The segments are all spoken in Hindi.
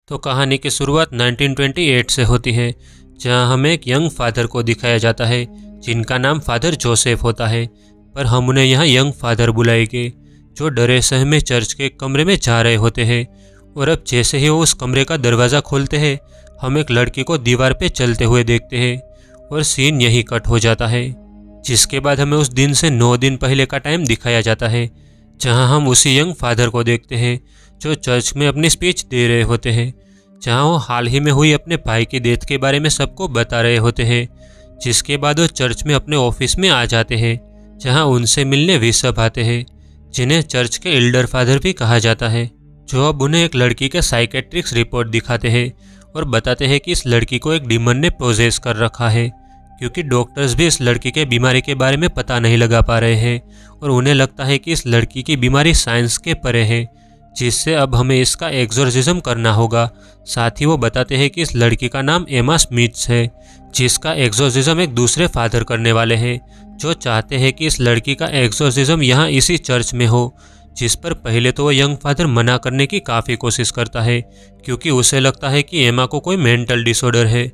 तो कहानी की शुरुआत 1928 से होती है, जहां हमें एक यंग फादर को दिखाया जाता है जिनका नाम फादर जोसेफ होता है। पर हम उन्हें यहाँ यंग फादर बुलाएंगे, जो डरे सहमे चर्च के कमरे में जा रहे होते हैं। और अब जैसे ही वो उस कमरे का दरवाज़ा खोलते हैं, हम एक लड़की को दीवार पे चलते हुए देखते हैं और सीन यहीं कट हो जाता है। जिसके बाद हमें उस दिन से 9 दिन पहले का टाइम दिखाया जाता है, जहां हम उसी यंग फादर को देखते हैं जो चर्च में अपनी स्पीच दे रहे होते हैं, जहां वो हाल ही में हुई अपने भाई की डेथ के बारे में सबको बता रहे होते हैं। जिसके बाद वो चर्च में अपने ऑफिस में आ जाते हैं, जहां उनसे मिलने बिशप आते हैं, जिन्हें चर्च के एल्डर फादर भी कहा जाता है, जो अब उन्हें एक लड़की के साइकेट्रिक्स रिपोर्ट दिखाते हैं और बताते हैं कि इस लड़की को एक डीमन ने पोजेस कर रखा है, क्योंकि डॉक्टर्स भी इस लड़की के बीमारी के बारे में पता नहीं लगा पा रहे हैं और उन्हें लगता है कि इस लड़की की बीमारी साइंस के परे है, जिससे अब हमें इसका एक्सोर्सिज्म करना होगा। साथ ही वो बताते हैं कि इस लड़की का नाम एमा स्मिथ्स है, जिसका एक्सोर्सिज्म एक दूसरे फादर करने वाले हैं, जो चाहते हैं कि इस लड़की का एक्सोर्सिज्म यहाँ इसी चर्च में हो। जिस पर पहले तो वो यंग फादर मना करने की काफ़ी कोशिश करता है, क्योंकि उसे लगता है कि एमा को कोई मेंटल डिसऑर्डर है,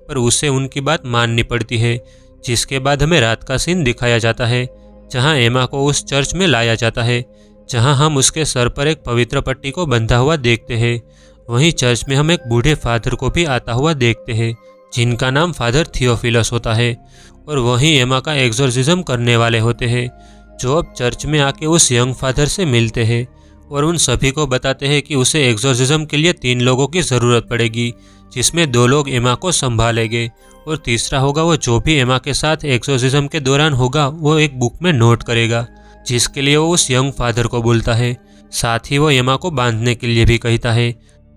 पर उसे उनकी बात माननी पड़ती है। जिसके बाद हमें रात का सीन दिखाया जाता है, जहां एमा को उस चर्च में लाया जाता है, जहां हम उसके सर पर एक पवित्र पट्टी को बंधा हुआ देखते हैं। वहीं चर्च में हम एक बूढ़े फादर को भी आता हुआ देखते हैं, जिनका नाम फादर थियोफिलस होता है, और वहीं एमा का एक्सोर्सिज्म करने वाले होते हैं, जो अब चर्च में आके उस यंग फादर से मिलते हैं और उन सभी को बताते हैं कि उसे एक्सोर्सिज्म के लिए 3 लोगों की ज़रूरत पड़ेगी, जिसमें 2 लोग एमा को संभालेंगे और तीसरा होगा वो जो भी एमा के साथ एक्सोर्सिज्म के दौरान होगा वो एक बुक में नोट करेगा, जिसके लिए वो उस यंग फादर को बोलता है। साथ ही वो एमा को बांधने के लिए भी कहता है।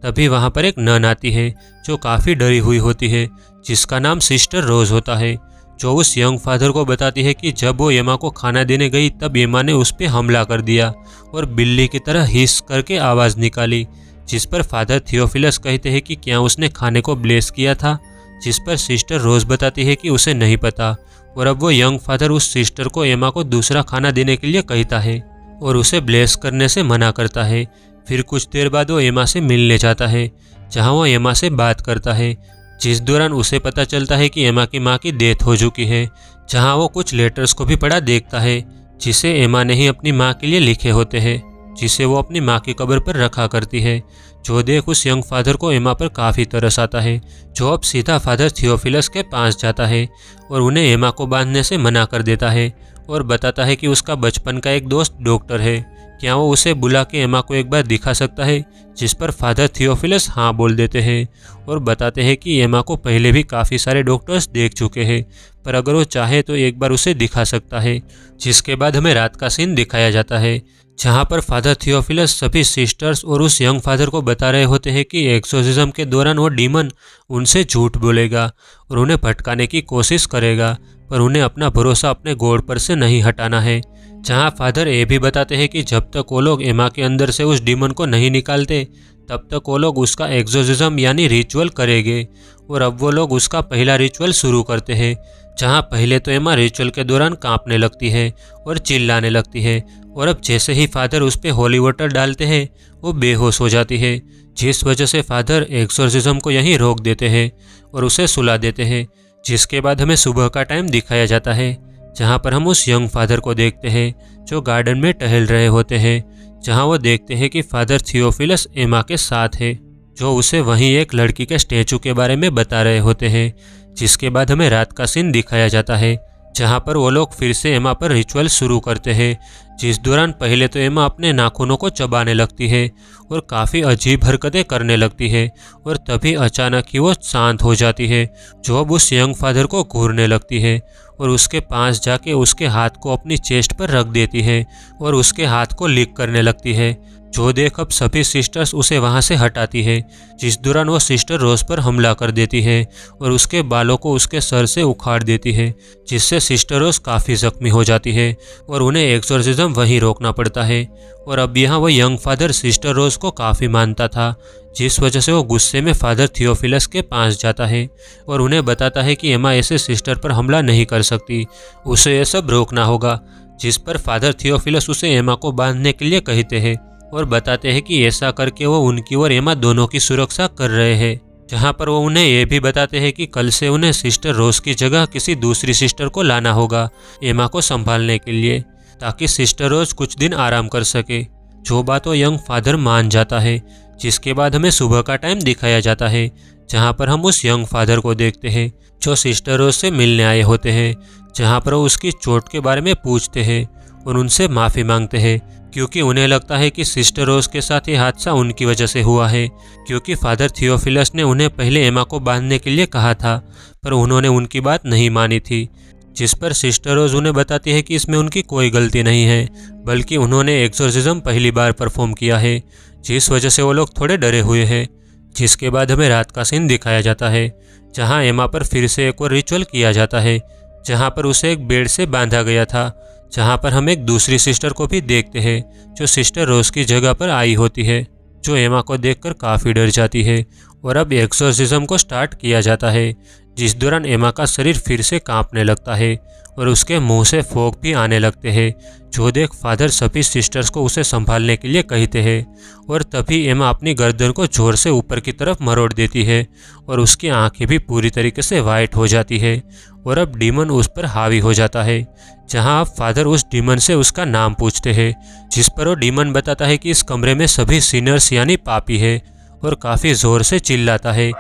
तभी वहाँ पर एक नन आती है जो काफ़ी डरी हुई होती है, जिसका नाम सिस्टर रोज होता है, जो उस यंग फादर को बताती है कि जब वो एमा को खाना देने गई तब एमा ने उस पर हमला कर दिया और बिल्ली की तरह हिस करके आवाज़ निकाली। जिस पर फादर थियोफिलस कहते हैं कि क्या उसने खाने को ब्लेस किया था, जिस पर सिस्टर रोज बताती है कि उसे नहीं पता। और अब वो यंग फादर उस सिस्टर को एमा को दूसरा खाना देने के लिए कहता है और उसे ब्लेस करने से मना करता है। फिर कुछ देर बाद वो एमा से मिलने जाता है, जहाँ वो एमा से बात करता है, जिस दौरान उसे पता चलता है कि एमा की माँ की डेथ हो चुकी है। जहाँ वो कुछ लेटर्स को भी पढ़ा देखता है, जिसे एमा ने ही अपनी माँ के लिए लिखे होते हैं, जिसे वो अपनी माँ की कब्र पर रखा करती है। जो देख उस यंग फादर को एमा पर काफ़ी तरस आता है, जो अब सीधा फादर थियोफिलस के पास जाता है और उन्हें एमा को बांधने से मना कर देता है और बताता है कि उसका बचपन का एक दोस्त डॉक्टर है, क्या वो उसे बुला के एमा को एक बार दिखा सकता है। जिस पर फादर थियोफिलस हाँ बोल देते हैं और बताते हैं कि एमा को पहले भी काफ़ी सारे डॉक्टर्स देख चुके हैं, पर अगर वो चाहे तो एक बार उसे दिखा सकता है। जिसके बाद हमें रात का सीन दिखाया जाता है, जहाँ पर फादर थियोफिलस सभी सिस्टर्स और उस यंग फादर को बता रहे होते हैं कि एक्सोर्सिज्म के दौरान वो डीमन उनसे झूठ बोलेगा और उन्हें भटकाने की कोशिश करेगा, पर उन्हें अपना भरोसा अपने गॉड पर से नहीं हटाना है। जहाँ फादर ये भी बताते हैं कि जब तक वो लोग एमा के अंदर से उस डीमन को नहीं निकालते तब तक वो लोग उसका एक्सोर्सिज्म यानी रिचुअल करेंगे। और अब वो लोग उसका पहला रिचुअल शुरू करते हैं, जहाँ पहले तो एमा रिचुअल के दौरान कांपने लगती है और चिल्लाने लगती है, और अब जैसे ही फादर उस पर होली वाटर डालते हैं वो बेहोश हो जाती है, जिस वजह से फादर एक्सोर्सिज्म को यहीं रोक देते हैं और उसे सुला देते हैं। जिसके बाद हमें सुबह का टाइम दिखाया जाता है, जहाँ पर हम उस यंग फादर को देखते हैं जो गार्डन में टहल रहे होते हैं, जहाँ वो देखते हैं कि फादर थियोफिलस एमा के साथ है, जो उसे वहीं एक लड़की के स्टैचू के बारे में बता रहे होते हैं। जिसके बाद हमें रात का सीन दिखाया जाता है, जहाँ पर वो लोग फिर से एमा पर रिचुअल शुरू करते हैं, जिस दौरान पहले तो एमा अपने नाखूनों को चबाने लगती है और काफ़ी अजीब हरकतें करने लगती है, और तभी अचानक ही वो शांत हो जाती है, जो अब उस यंग फादर को घूरने लगती है और उसके पास जाके उसके हाथ को अपनी चेस्ट पर रख देती है और उसके हाथ को लिक करने लगती है। जो देख अब सभी सिस्टर्स उसे वहाँ से हटाती है, जिस दौरान वो सिस्टर रोज पर हमला कर देती है और उसके बालों को उसके सर से उखाड़ देती है, जिससे सिस्टर रोज काफ़ी जख्मी हो जाती है और उन्हें एक्सोर्सिज्म वहीं रोकना पड़ता है। और अब यहाँ वो यंग फादर सिस्टर रोज को काफ़ी मानता था, जिस वजह से वो गुस्से में फादर थियोफिलस के पास जाता है और उन्हें बताता है कि एमा ऐसे सिस्टर पर हमला नहीं कर सकती, उसे ये सब रोकना होगा। जिस पर फादर थियोफिलस उसे एमा को बांधने के लिए कहते हैं और बताते हैं कि ऐसा करके वो उनकी और एमा दोनों की सुरक्षा कर रहे हैं। जहाँ पर वो उन्हें ये भी बताते हैं कि कल से उन्हें सिस्टर रोज की जगह किसी दूसरी सिस्टर को लाना होगा एमा को संभालने के लिए, ताकि सिस्टर रोज कुछ दिन आराम कर सके। जो बात वो यंग फादर मान जाता है। जिसके बाद हमें सुबह का टाइम दिखाया जाता है, जहाँ पर हम उस यंग फादर को देखते हैं जो सिस्टर रोज से मिलने आए होते हैं। जहाँ पर वो उसकी चोट के बारे में पूछते हैं और उनसे माफ़ी मांगते हैं, क्योंकि उन्हें लगता है कि सिस्टर रोज के साथ ये हादसा उनकी वजह से हुआ है, क्योंकि फादर थियोफिलस ने उन्हें पहले एमा को बांधने के लिए कहा था, पर उन्होंने उनकी बात नहीं मानी थी। जिस पर सिस्टर रोज उन्हें बताती है कि इसमें उनकी कोई गलती नहीं है, बल्कि उन्होंने एक्सोर्सिज्म पहली बार परफॉर्म किया है, जिस वजह से वो लोग थोड़े डरे हुए हैं। जिसके बाद हमें रात का सीन दिखाया जाता है, जहाँ एमा पर फिर से एक और रिचुअल किया जाता है, जहाँ पर उसे एक बेड से बांधा गया था। जहाँ पर हम एक दूसरी सिस्टर को भी देखते हैं जो सिस्टर रोज की जगह पर आई होती है, जो एमा को देखकर काफ़ी डर जाती है। और अब एक्सोर्सिज्म को स्टार्ट किया जाता है, जिस दौरान एमा का शरीर फिर से कांपने लगता है और उसके मुंह से फोग भी आने लगते हैं। जो देख फादर सभी सिस्टर्स को उसे संभालने के लिए कहते हैं, और तभी एमा अपनी गर्दन को जोर से ऊपर की तरफ मरोड़ देती है और उसकी आंखें भी पूरी तरीके से वाइट हो जाती है। और अब डीमन उस पर हावी हो जाता है, जहां अब फादर उस डीमन से उसका नाम पूछते हैं, जिस पर वो डीमन बताता है कि इस कमरे में सभी सिनर्स यानी पापी है, और काफ़ी ज़ोर से चिल्लाता है,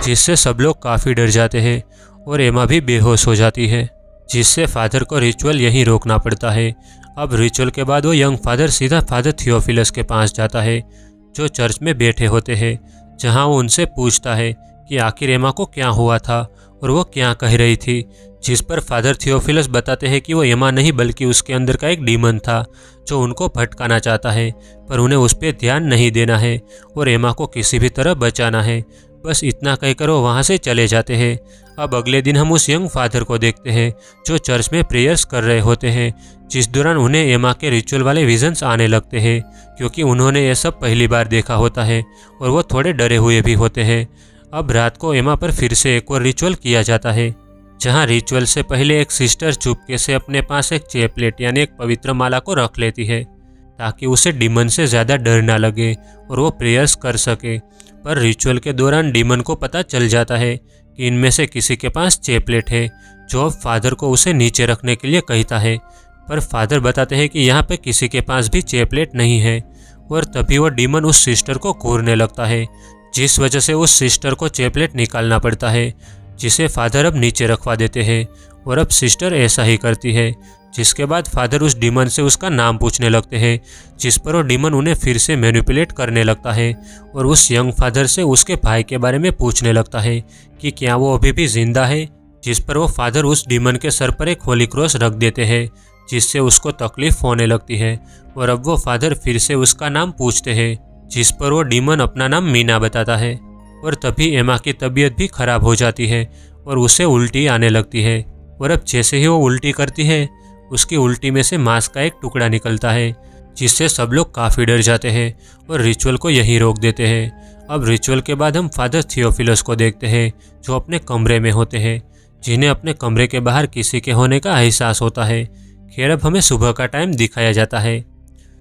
जिससे सब लोग काफ़ी डर जाते हैं और एमा भी बेहोश हो जाती है, जिससे फादर को रिचुअल यहीं रोकना पड़ता है। अब रिचुअल के बाद वो यंग फादर सीधा फादर थियोफिलस के पास जाता है, जो चर्च में बैठे होते हैं, जहां वो उनसे पूछता है कि आखिर एमा को क्या हुआ था और वो क्या कह रही थी। जिस पर फादर थियोफिलस बताते हैं कि वो एमा नहीं बल्कि उसके अंदर का एक डीमन था, जो उनको भटकाना चाहता है, पर उन्हें उस पर ध्यान नहीं देना है और एमा को किसी भी तरह बचाना है। बस इतना कहकर वो वहाँ से चले जाते हैं। अब अगले दिन हम उस यंग फादर को देखते हैं जो चर्च में प्रेयर्स कर रहे होते हैं, जिस दौरान उन्हें एमा के रिचुअल वाले विजन्स आने लगते हैं, क्योंकि उन्होंने ये सब पहली बार देखा होता है और वो थोड़े डरे हुए भी होते हैं। अब रात को एमा पर फिर से एक और रिचुअल किया जाता है, जहाँ रिचुअल से पहले एक सिस्टर चुपके से अपने पास एक चेपलेट यानी एक पवित्र माला को रख लेती है, ताकि उसे डीमन से ज़्यादा डर ना लगे और वो प्रेयर्स कर सके। पर रिचुअल के दौरान डीमन को पता चल जाता है कि इनमें से किसी के पास चेपलेट है, जो अब फादर को उसे नीचे रखने के लिए कहता है। पर फादर बताते हैं कि यहाँ पे किसी के पास भी चेपलेट नहीं है, और तभी वो डीमन उस सिस्टर को घूरने लगता है, जिस वजह से उस सिस्टर को चेपलेट निकालना पड़ता है, जिसे फादर अब नीचे रखवा देते हैं। और अब सिस्टर ऐसा ही करती है, जिसके बाद फादर उस डीमन से उसका नाम पूछने लगते हैं, जिस पर वो डीमन उन्हें फिर से मैनिपुलेट करने लगता है और उस यंग फादर से उसके भाई के बारे में पूछने लगता है कि क्या वो अभी भी जिंदा है। जिस पर वो फादर उस डीमन के सर पर एक होली क्रॉस रख देते हैं, जिससे उसको तकलीफ होने लगती है। और अब वो फादर फिर से उसका नाम पूछते हैं, जिस पर वो डीमन अपना नाम मीना बताता है। और तभी एमा की तबीयत भी खराब हो जाती है और उसे उल्टी आने लगती है। और अब जैसे ही वो उल्टी करती है, उसकी उल्टी में से मांस का एक टुकड़ा निकलता है, जिससे सब लोग काफ़ी डर जाते हैं और रिचुअल को यहीं रोक देते हैं। अब रिचुअल के बाद हम फादर थियोफिलस को देखते हैं, जो अपने कमरे में होते हैं, जिन्हें अपने कमरे के बाहर किसी के होने का एहसास होता है। खैर अब हमें सुबह का टाइम दिखाया जाता है,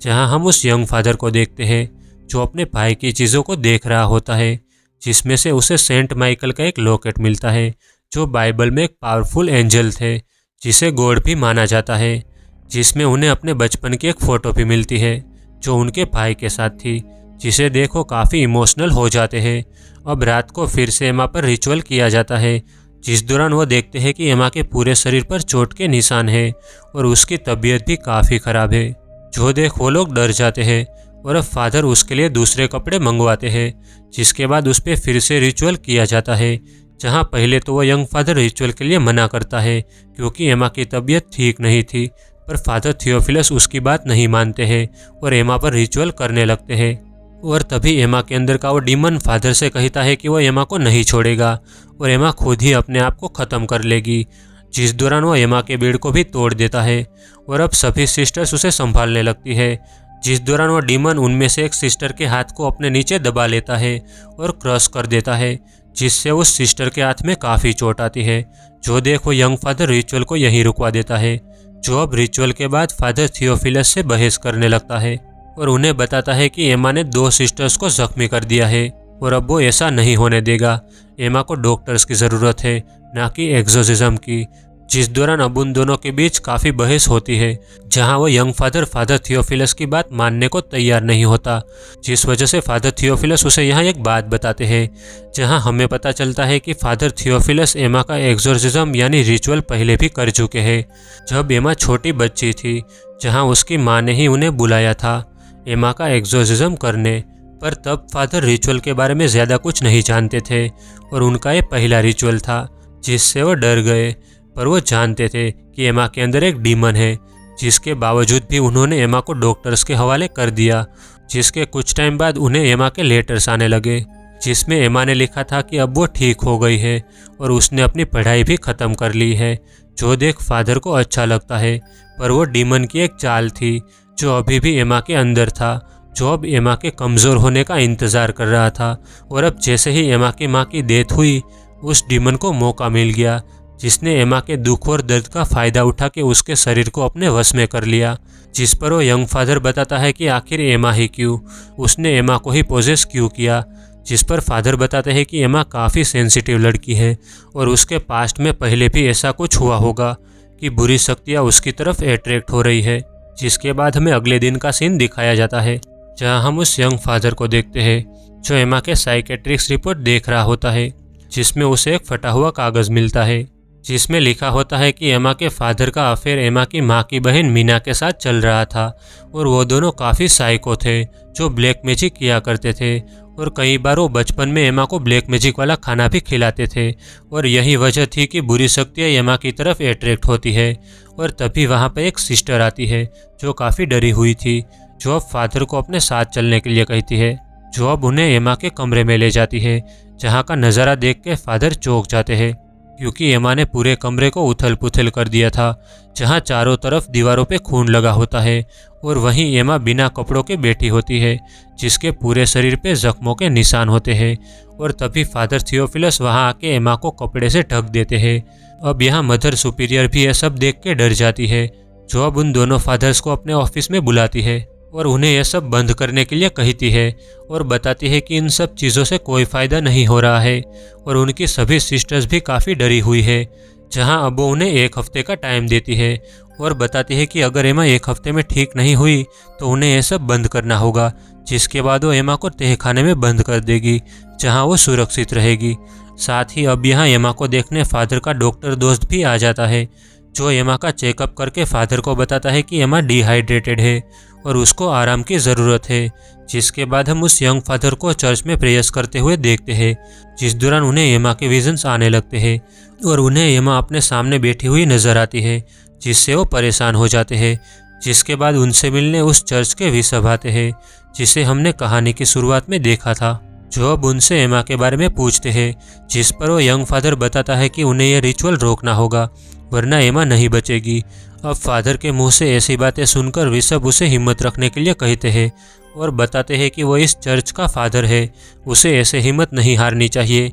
जहां हम उस यंग फादर को देखते हैं, जो अपने भाई की चीज़ों को देख रहा होता है, जिसमें से उसे सेंट माइकल का एक लॉकेट मिलता है, जो बाइबल में एक पावरफुल एंजल थे, जिसे गॉड भी माना जाता है, जिसमें उन्हें अपने बचपन की एक फ़ोटो भी मिलती है, जो उनके भाई के साथ थी, जिसे देखो काफ़ी इमोशनल हो जाते हैं। अब रात को फिर से एमा पर रिचुअल किया जाता है, जिस दौरान वो देखते हैं कि एमा के पूरे शरीर पर चोट के निशान हैं और उसकी तबीयत भी काफ़ी ख़राब है। जो देख वो लोग डर जाते हैं और अब फादर उसके लिए दूसरे कपड़े मंगवाते हैं, जिसके बाद उस पर फिर से रिचुअल किया जाता है, जहां पहले तो वो यंग फादर रिचुअल के लिए मना करता है, क्योंकि एमा की तबीयत ठीक नहीं थी। पर फादर थियोफिलस उसकी बात नहीं मानते हैं और एमा पर रिचुअल करने लगते हैं। और तभी एमा के अंदर का वो डीमन फादर से कहता है कि वो एमा को नहीं छोड़ेगा और एमा खुद ही अपने आप को ख़त्म कर लेगी, जिस दौरान वो एमा के बेड को भी तोड़ देता है। और अब सभी सिस्टर्स उसे संभालने लगती है, जिस दौरान वो डीमन उनमें से एक सिस्टर के हाथ को अपने नीचे दबा लेता है और क्रश कर देता है, जिससे उस सिस्टर के हाथ में काफ़ी चोट आती है। जो देखो यंग फादर रिचुअल को यहीं रुकवा देता है, जो अब रिचुअल के बाद फादर थियोफिलस से बहस करने लगता है। और उन्हें बताता है कि एमा ने 2 सिस्टर्स को जख्मी कर दिया है और अब वो ऐसा नहीं होने देगा। एमा को डॉक्टर्स की ज़रूरत है, ना कि एक्सोर्सिज्म की। जिस दौरान अब उन दोनों के बीच काफ़ी बहस होती है, जहां वो यंग फादर थियोफिलस की बात मानने को तैयार नहीं होता, जिस वजह से फादर थियोफिलस उसे यहाँ एक बात बताते हैं, जहां हमें पता चलता है कि फादर थियोफिलस एमा का एक्सोर्सिज्म यानी रिचुअल पहले भी कर चुके हैं, जब एमा छोटी बच्ची थी, जहां उसकी माँ ने ही उन्हें बुलाया था एमा का एक्सोर्सिज्म करने। पर तब फादर रिचुअल के बारे में ज़्यादा कुछ नहीं जानते थे और उनका ये पहला रिचुअल था, जिससे वो डर गए। पर वो जानते थे कि एमा के अंदर एक डीमन है, जिसके बावजूद भी उन्होंने एमा को डॉक्टर्स के हवाले कर दिया। जिसके कुछ टाइम बाद उन्हें एमा के लेटर्स आने लगे, जिसमें एमा ने लिखा था कि अब वो ठीक हो गई है और उसने अपनी पढ़ाई भी ख़त्म कर ली है, जो देख फादर को अच्छा लगता है। पर वो डीमन की एक चाल थी जो अभी भी एमा के अंदर था, जो अब एमा के कमज़ोर होने का इंतज़ार कर रहा था। और अब जैसे ही एमा की माँ की डेथ हुई, उस डीमन को मौका मिल गया, जिसने एमा के दुख और दर्द का फ़ायदा उठा के उसके शरीर को अपने वश में कर लिया। जिस पर वो यंग फादर बताता है कि आखिर एमा ही क्यों, उसने एमा को ही पोजेस क्यों किया। जिस पर फादर बताते हैं कि एमा काफ़ी सेंसिटिव लड़की है और उसके पास्ट में पहले भी ऐसा कुछ हुआ होगा कि बुरी शक्तियाँ उसकी तरफ अट्रैक्ट हो रही है। जिसके बाद हमें अगले दिन का सीन दिखाया जाता है, जहाँ हम उस यंग फादर को देखते हैं जो एमा के साइकेट्रिक्स रिपोर्ट देख रहा होता है, जिसमें उसे एक फटा हुआ कागज़ मिलता है, जिसमें लिखा होता है कि एमा के फादर का अफेयर एमा की माँ की बहन मीना के साथ चल रहा था और वो दोनों काफ़ी साइको थे, जो ब्लैक मैजिक किया करते थे और कई बार वो बचपन में एमा को ब्लैक मैजिक वाला खाना भी खिलाते थे। और यही वजह थी कि बुरी शक्तियाँ एमा की तरफ अट्रैक्ट होती है। और तभी वहाँ पर एक सिस्टर आती है जो काफ़ी डरी हुई थी, जो अब फादर को अपने साथ चलने के लिए कहती है, जो अब उन्हें एमा के कमरे में ले जाती है, जहाँ का नज़ारा देख के फादर चौंक जाते हैं, क्योंकि एमा ने पूरे कमरे को उथल पुथल कर दिया था, जहाँ चारों तरफ दीवारों पे खून लगा होता है और वहीं एमा बिना कपड़ों के बैठी होती है, जिसके पूरे शरीर पे जख्मों के निशान होते हैं। और तभी फादर थियोफिलस वहाँ आके एमा को कपड़े से ढक देते हैं। अब यहाँ मदर सुपीरियर भी यह सब देख के डर जाती है, जो अब उन दोनों फादर्स को अपने ऑफिस में बुलाती है और उन्हें यह सब बंद करने के लिए कहती है और बताती है कि इन सब चीज़ों से कोई फ़ायदा नहीं हो रहा है। और उनकी सभी सिस्टर्स भी काफ़ी डरी हुई है, जहां अब वो उन्हें 1 हफ्ते का टाइम देती है और बताती है कि अगर एमा 1 हफ्ते में ठीक नहीं हुई तो उन्हें यह सब बंद करना होगा, जिसके बाद वो एमा को तहखाने में बंद कर देगी, जहाँ वो सुरक्षित रहेगी। साथ ही अब यहाँ एमा को देखने फादर का डॉक्टर दोस्त भी आ जाता है, जो एमा का चेकअप करके फादर को बताता है कि एमा डिहाइड्रेटेड है और उसको आराम की ज़रूरत है। जिसके बाद हम उस यंग फादर को चर्च में प्रेयर्स करते हुए देखते हैं, जिस दौरान उन्हें एमा के विजन्स आने लगते हैं और उन्हें एमा अपने सामने बैठी हुई नज़र आती है, जिससे वो परेशान हो जाते हैं। जिसके बाद उनसे मिलने उस चर्च के बिशप आते हैं, जिसे हमने कहानी की शुरुआत में देखा था, जो अब उनसे एमा के बारे में पूछते हैं। जिस पर वो यंग फादर बताता है कि उन्हें यह रिचुअल रोकना होगा, वरना एमा नहीं बचेगी। अब फादर के मुंह से ऐसी बातें सुनकर बिशप उसे हिम्मत रखने के लिए कहते हैं और बताते हैं कि वो इस चर्च का फादर है, उसे ऐसे हिम्मत नहीं हारनी चाहिए।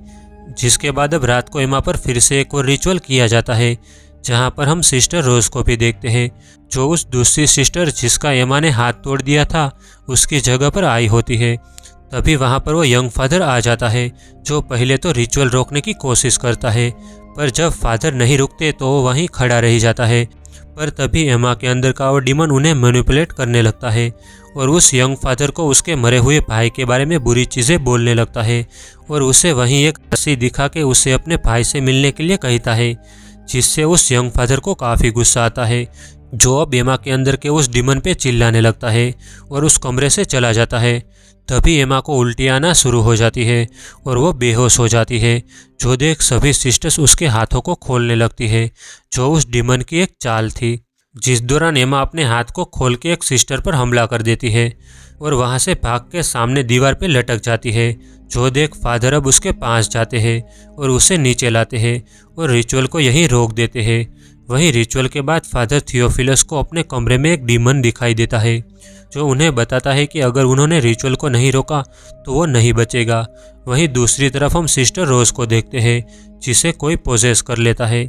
जिसके बाद अब रात को एमा पर फिर से एक और रिचुअल किया जाता है, जहाँ पर हम सिस्टर रोज को भी देखते हैं, जो उस दूसरी सिस्टर जिसका एमा ने हाथ तोड़ दिया था उसकी जगह पर आई होती है। तभी वहाँ पर वो यंग फादर आ जाता है, जो पहले तो रिचुअल रोकने की कोशिश करता है, पर जब फादर नहीं रुकते तो वो वहीं खड़ा रह जाता है। पर तभी एमा के अंदर का वो डीमन उन्हें मैनिपुलेट करने लगता है और उस यंग फादर को उसके मरे हुए भाई के बारे में बुरी चीज़ें बोलने लगता है और उसे वहीं एक रस्सी दिखा के उसे अपने भाई से मिलने के लिए कहता है, जिससे उस यंग फादर को काफ़ी गुस्सा आता है, जो अब एमा के अंदर के उस डीमन पे चिल्लाने लगता है और उस कमरे से चला जाता है। तभी एमा को उल्टी आना शुरू हो जाती है और वो बेहोश हो जाती है, जो देख सभी सिस्टर्स उसके हाथों को खोलने लगती है, जो उस डीमन की एक चाल थी। जिस दौरान एमा अपने हाथ को खोल के एक सिस्टर पर हमला कर देती है और वहाँ से भाग के सामने दीवार पे लटक जाती है, जो देख फादर अब उसके पास जाते हैं और उसे नीचे लाते हैं और रिचुअल को यहीं रोक देते हैं। वहीं रिचुअल के बाद फादर थियोफिलस को अपने कमरे में एक डीमन दिखाई देता है, जो उन्हें बताता है कि अगर उन्होंने रिचुअल को नहीं रोका तो वो नहीं बचेगा। वहीं दूसरी तरफ हम सिस्टर रोज को देखते हैं, जिसे कोई पोजेस कर लेता है।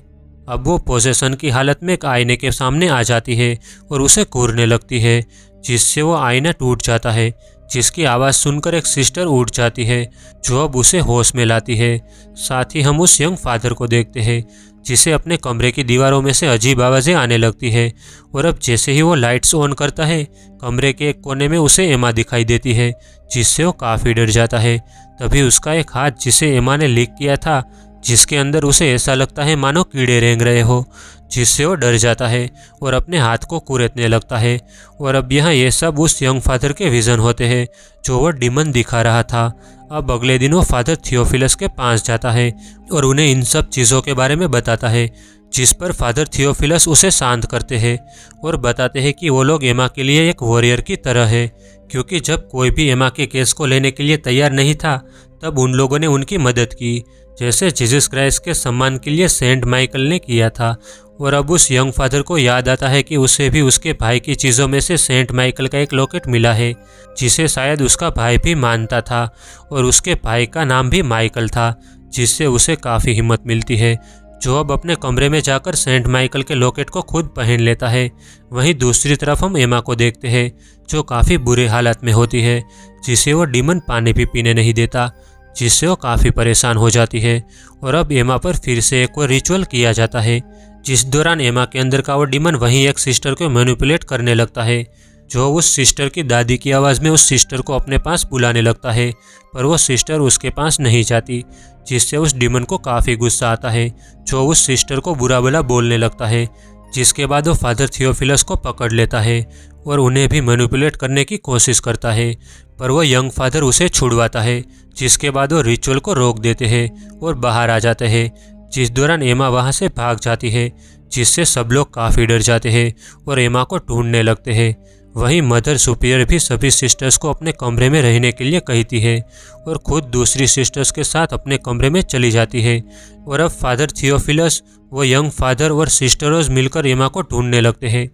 अब वो पोजेशन की हालत में एक आईने के सामने आ जाती है और उसे घूरने लगती है, जिससे वो आईना टूट जाता है, जिसकी आवाज़ सुनकर एक सिस्टर उठ जाती है जो अब उसे होश में लाती है। साथ ही हम उस यंग फादर को देखते हैं जिसे अपने कमरे की दीवारों में से अजीब आवाज़ें आने लगती है, और अब जैसे ही वो लाइट्स ऑन करता है कमरे के एक कोने में उसे एमा दिखाई देती है, जिससे वो काफ़ी डर जाता है। तभी उसका एक हाथ जिसे एमा ने लीक किया था, जिसके अंदर उसे ऐसा लगता है मानो कीड़े रेंग रहे हो, जिससे वो डर जाता है और अपने हाथ को कुरेदने लगता है। और अब यहाँ ये सब उस यंग फादर के विज़न होते हैं जो वो डीमन दिखा रहा था। अब अगले दिन वो फादर थियोफिलस के पास जाता है और उन्हें इन सब चीज़ों के बारे में बताता है, जिस पर फादर थियोफिलस उसे शांत करते हैं और बताते हैं कि वो लोग एमा के लिए एक वॉरियर की तरह है, क्योंकि जब कोई भी एमा के केस को लेने के लिए तैयार नहीं था तब उन लोगों ने उनकी मदद की, जैसे जीसस क्राइस्ट के सम्मान के लिए सेंट माइकल ने किया था। और अब उस यंग फादर को याद आता है कि उसे भी उसके भाई की चीज़ों में से सेंट माइकल का एक लॉकेट मिला है, जिसे शायद उसका भाई भी मानता था, और उसके भाई का नाम भी माइकल था, जिससे उसे काफ़ी हिम्मत मिलती है, जो अब अपने कमरे में जाकर सेंट माइकल के लॉकेट को खुद पहन लेता है। वहीं दूसरी तरफ हम एमा को देखते हैं जो काफ़ी बुरे हालत में होती है, जिसे वो डीमन पानी भी पीने नहीं देता, जिससे वो काफ़ी परेशान हो जाती है। और अब एमा पर फिर से एक और रिचुअल किया जाता है, जिस दौरान एमा के अंदर का वो डीमन वहीं एक सिस्टर को मैनिपुलेट करने लगता है, जो उस सिस्टर की दादी की आवाज़ में उस सिस्टर को अपने पास बुलाने लगता है, पर वो सिस्टर उसके पास नहीं जाती, जिससे उस डीमन को काफ़ी गुस्सा आता है, जो उस सिस्टर को बुरा भला बोलने लगता है। जिसके बाद वो फादर थियोफिलस को पकड़ लेता है और उन्हें भी मैनिपुलेट करने की कोशिश करता है, पर वो यंग फादर उसे छुड़वाता है, जिसके बाद वो रिचुअल को रोक देते हैं और बाहर आ जाते हैं, जिस दौरान एमा वहाँ से भाग जाती है, जिससे सब लोग काफ़ी डर जाते हैं और एमा को ढूंढने लगते हैं। वहीं मदर सुपीरियर भी सभी सिस्टर्स को अपने कमरे में रहने के लिए कहती है और खुद दूसरी सिस्टर्स के साथ अपने कमरे में चली जाती है। और अब फादर थियोफिलस, वो यंग फादर और सिस्टर्स मिलकर एमा को ढूंढने लगते हैं,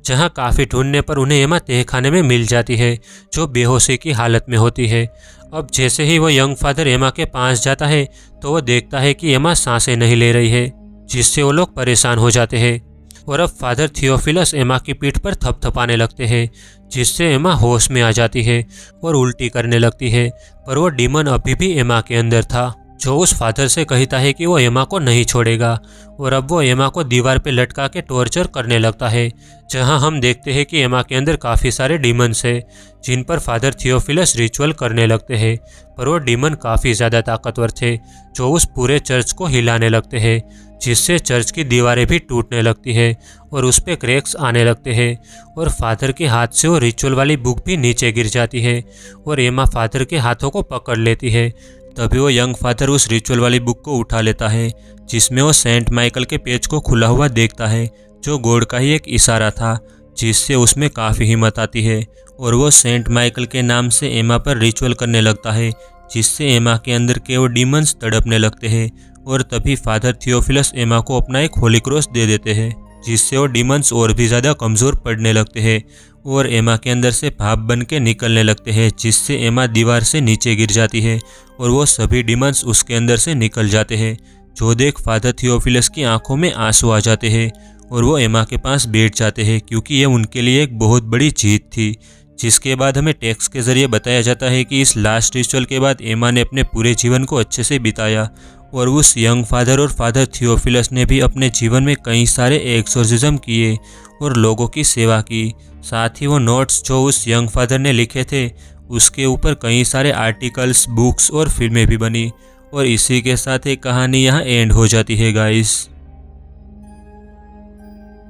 जहां काफ़ी ढूंढने पर उन्हें एमा तहखाने में मिल जाती है, जो बेहोशी की हालत में होती है। अब जैसे ही वो यंग फादर एमा के पास जाता है तो वो देखता है कि एमा सांसें नहीं ले रही है, जिससे वो लोग परेशान हो जाते हैं। और अब फादर थियोफिलस एमा की पीठ पर थपथपाने लगते हैं, जिससे एमा होश में आ जाती है और उल्टी करने लगती है, पर वो डीमन अभी भी एमा के अंदर था, जो उस फादर से कहता है कि वो एमा को नहीं छोड़ेगा। और अब वो एमा को दीवार पे लटका के टॉर्चर करने लगता है, जहां हम देखते हैं कि एमा के अंदर काफ़ी सारे डीमन्स हैं, जिन पर फादर थियोफिलस रिचुअल करने लगते हैं, पर वो डीमन काफ़ी ज़्यादा ताकतवर थे, जो उस पूरे चर्च को हिलाने लगते हैं, जिससे चर्च की दीवारें भी टूटने लगती है और उस पर क्रैक्स आने लगते हैं। और फादर के हाथ से वो रिचुअल वाली बुक भी नीचे गिर जाती है और एमा फादर के हाथों को पकड़ लेती है। तभी वो यंग फादर उस रिचुअल वाली बुक को उठा लेता है, जिसमें वो सेंट माइकल के पेज को खुला हुआ देखता है, जो गॉड का ही एक इशारा था, जिससे उसमें काफ़ी हिम्मत आती है और वो सेंट माइकल के नाम से एमा पर रिचुअल करने लगता है, जिससे एमा के अंदर के वो डीमंस तड़पने लगते हैं। और तभी फादर थियोफिलस एमा को अपना एक होली क्रॉस दे देते हैं, जिससे वो डीमंस और भी ज़्यादा कमज़ोर पड़ने लगते हैं और एमा के अंदर से भाप बन के निकलने लगते हैं, जिससे एमा दीवार से नीचे गिर जाती है और वो सभी डीमंस उसके अंदर से निकल जाते हैं, जो देख फादर थियोफिलस की आंखों में आंसू आ जाते हैं और वो एमा के पास बैठ जाते हैं, क्योंकि ये उनके लिए एक बहुत बड़ी जीत थी। जिसके बाद हमें टेक्स्ट के ज़रिए बताया जाता है कि इस लास्ट रिचुअल के बाद एमा ने अपने पूरे जीवन को अच्छे से बिताया और उस यंग फादर और फादर थियोफिलस ने भी अपने जीवन में कई सारे एक्सोर्सिज्म किए और लोगों की सेवा की। साथ ही वो नोट्स जो उस यंग फादर ने लिखे थे, उसके ऊपर कई सारे आर्टिकल्स, बुक्स और फिल्में भी बनी। और इसी के साथ एक कहानी यहाँ एंड हो जाती है गाइस।